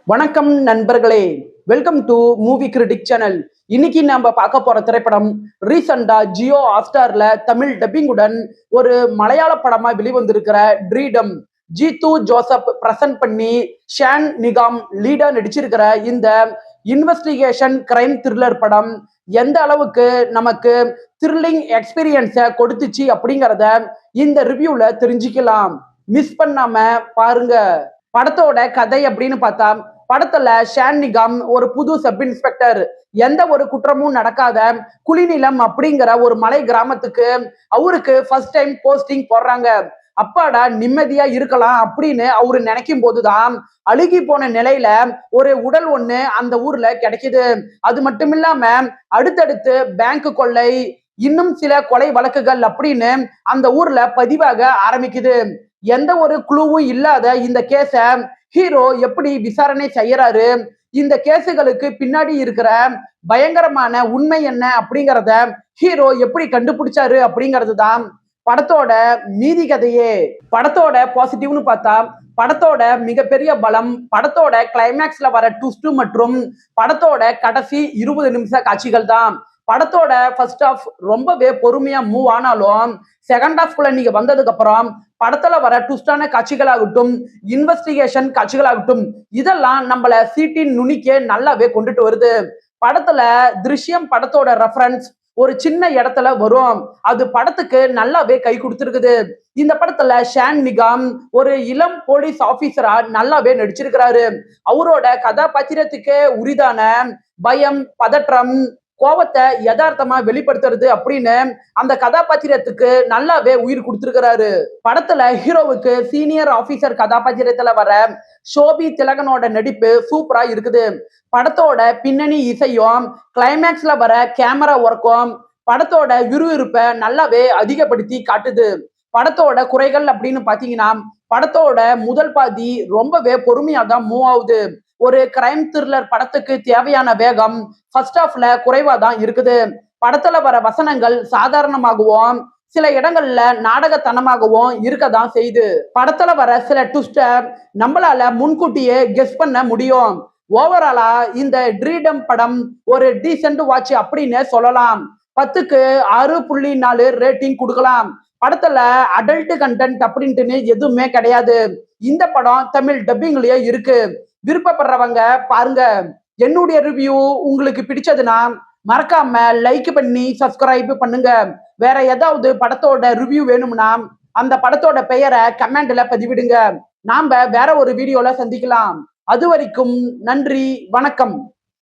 வணக்கம் நண்பர்களே, welcome to movie critic channel. இன்னைக்கு நாம பார்க்க போற திரைப்படம் ரீசெண்டா ஜியோ ஹாட்ஸ்டார்ல தமிழ் டப்பிங்குடன் ஒரு மலையாள படமா வெளிவந்திருக்கிற ட்ரீடம். ஜீத்து ஜோசப் பிரசன்ட் பண்ணி ஷான் நிகாம் லீடா நடிச்சிருக்கிற இந்த இன்வெஸ்டிகேஷன் கிரைம் த்ரில்லர் படம் எந்த அளவுக்கு நமக்கு த்ரில்லிங் எக்ஸ்பீரியன்ஸை கொடுத்துச்சு அப்படிங்கிறத இந்த ரிவ்யூல தெரிஞ்சுக்கலாம். மிஸ் பண்ணாம பாருங்க. படத்தோட கதை அப்படின்னு பார்த்தா, படத்துல ஷான் நிகாம் ஒரு புது சப் இன்ஸ்பெக்டர். எந்த ஒரு குற்றமும் நடக்காத குளிநிலம் அப்படிங்கிற ஒரு மலை கிராமத்துக்கு அவருக்கு ஃபர்ஸ்ட் டைம் போஸ்டிங் போடுறாங்க. அப்பாடா நிம்மதியா இருக்கலாம் அப்படின்னு அவரு நினைக்கும் போதுதான் அழுகி போன நிலையில ஒரு உடல் ஒண்ணு அந்த ஊர்ல கிடைக்குது. அது மட்டும் இல்லாம அடுத்தடுத்து பேங்க் கொள்ளை, இன்னும் சில கொலை வழக்குகள் அப்படின்னு அந்த ஊர்ல பதிவாக ஆரம்பிக்குது. எந்த ஒரு குழுவும் இல்லாத இந்த கேஸ ஹீரோ எப்படி விசாரணை செய்யறாரு, இந்த கேஸுகளுக்கு பின்னாடி இருக்கிற பயங்கரமான உண்மை என்ன அப்படிங்கிறத ஹீரோ எப்படி கண்டுபிடிச்சாரு அப்படிங்கிறது தான் படத்தோட மீதி கதையே. படத்தோட பாசிட்டிவ்னு பார்த்தா, படத்தோட மிகப்பெரிய பலம் படத்தோட கிளைமேக்ஸ்ல வர ட்விஸ்ட் மற்றும் படத்தோட கடைசி 20 நிமிஷ காட்சிகள் தான். படத்தோட ஃபர்ஸ்ட் ஹாஃப் ரொம்பவே பொறுமையா மூவ் ஆனாலும் செகண்ட் ஹாஃப்குள்ள நீங்க வந்ததுக்கு அப்புறம் படத்துல வர ட்விஸ்டான காட்சிகளாகட்டும், இன்வெஸ்டிகேஷன் காட்சிகளாகட்டும், இதெல்லாம் நம்மள சீட்டின் நுனிக்கே நல்லாவே கொண்டுட்டு வருது. படத்துல திருஷ்யம் படத்தோட ரெஃபரன்ஸ் ஒரு சின்ன இடத்துல வரும். அது படத்துக்கு நல்லாவே கை கொடுத்துருக்குது. இந்த படத்துல ஷான் நிகாம் ஒரு இளம் போலீஸ் ஆபீசரா நல்லாவே நடிச்சிருக்கிறாரு. அவரோட கதாபாத்திரத்துக்கே உரிதான பயம், பதற்றம், கோபத்தை யதார்த்தமா வெளிப்படுத்துறது அப்படின்னு அந்த கதாபாத்திரத்துக்கு நல்லாவே உயிர் கொடுத்திருக்கிறாரு. படத்துல ஹீரோவுக்கு சீனியர் ஆபீசர் கதாபாத்திரத்துல வர ஷோபி திலகனோட நடிப்பு சூப்பரா இருக்குது. படத்தோட பின்னணி இசையும் கிளைமேக்ஸ்ல வர கேமரா ஒர்க்கும் படத்தோட விறுவிறுப்பை நல்லாவே அதிகப்படுத்தி காட்டுது. படத்தோட குறைகள் அப்படின்னு பாத்தீங்கன்னா, படத்தோட முதல் பாதி ரொம்பவே பொறுமையா தான் மூவ் ஆகுது. ஒரு கிரைம் த்ரில்லர் படத்துக்கு தேவையான வேகம் ஃபர்ஸ்ட் ஹாஃப்ல குறைவா தான் இருக்குது. படத்துல வர வசனங்கள் சாதாரணமாகவும் சில இடங்கள்ல நாடகத்தனமாகவும் இருக்கதான் செய்யுது. படத்துல வர சில ட்விஸ்ட நம்மளால முன்கூட்டியே கெஸ் பண்ண முடியும். ஓவராலா இந்த ட்ரீடம் படம் ஒரு டீசென்ட் வாட்ச் அப்படின்னு சொல்லலாம். 10க்கு 6.4 ரேட்டிங் கொடுக்கலாம். படத்துல அடல்ட் கண்டென்ட் அப்படின்ட்டுன்னு எதுவுமே கிடையாது. இந்த படம் தமிழ் டப்பிங்லயே இருக்கு. விருப்பப்படுறவங்க பாருங்க. என்னுடைய ரிவ்யூ உங்களுக்கு பிடிச்சதுன்னா மறக்காம லைக் பண்ணி சப்ஸ்கிரைப் பண்ணுங்க. வேற ஏதாவது படத்தோட ரிவ்யூ வேணும்னா அந்த படத்தோட பெயரை கமெண்ட்ல பதிவிடுங்க. நாம வேற ஒரு வீடியோல சந்திக்கலாம். அது வரைக்கும் நன்றி, வணக்கம்.